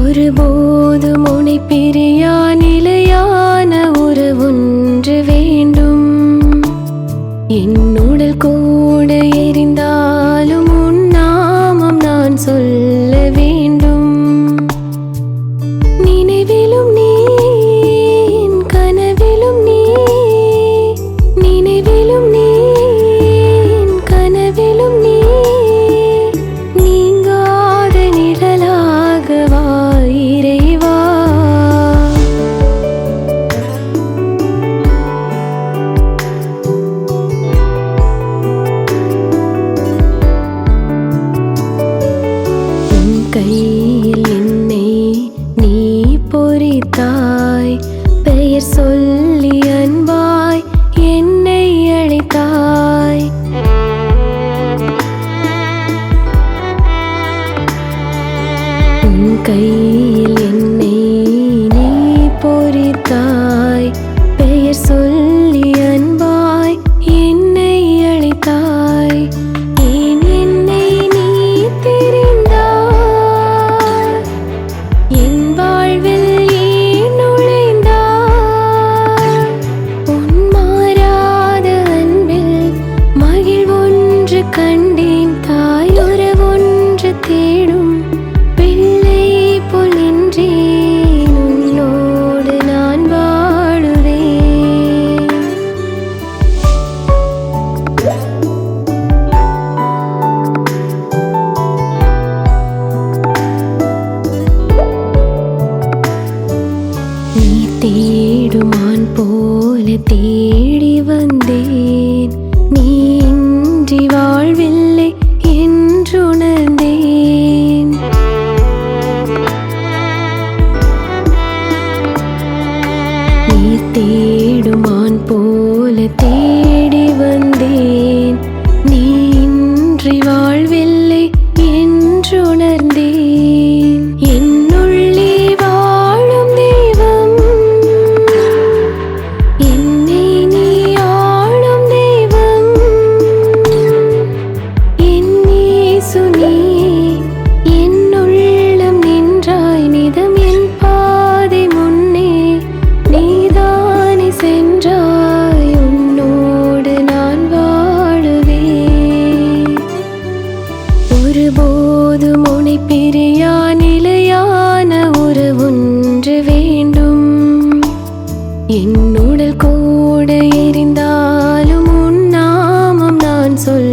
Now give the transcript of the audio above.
ஒருபோதும் உன்னை பிரியா நிலையான உறவொன்று வேண்டும். என் உடல் கூட எரிந்தாலும் உன் நாமம் நான் சொல்ல வேண்டும். நினைவிலும் நீ, என் கனவிலும் நீ, நினைவிலும் நீ, என் கனவிலும் நீ, நீங்காத நிழலாக வா இறைவா. உன் கையில் என்னை நீ பொறித்தாய், பெயர் சொல்லி அன்பாய் என்னை அழைத்தாய். உன் கையில் என்னை நீ பொறித்தாய், பெயர் சொல்லி அன்பாய் என்னை அழைத்தாய். ஏன் என்னை நீ தெரிந்தாய், என் வாழ்வில் ஏன் நுழைந்தாய். உன் மாறாத அன்பில் மகிழ்வொன்று கண்டேன், தாயுறவொன்று தேடும் பிள்ளை போல் நின்றேன். உன்னோடு நான் வாழுவேன். நீ தேடுமான் போல தேடி வந்தேன், நீ இன்றி வாழ்வில்லை என்றுணர்ந்தேன். நீ தேடுமான் போல தேடி வந்தேன், நீ இன்றி வாழ்வில்லை என்றுணர்ந்தேன். என்னுள்ளே வாழும் தெய்வம், என்னை நீ ஆளும் தெய்வம். என் இயேசு நீயே, என் உள்ளம் நின்றாய் நிதம். என் பாதை முன்னே நீதானே சென்றாய், உன்னோடு நான் வாழுவேன். ஒருபோதும் உன்னை பிரியா நிலையான உறவொன்று வேண்டும். என் உடல் கூட எரிந்தாலும் உன் நாமம் நான் சொல்ல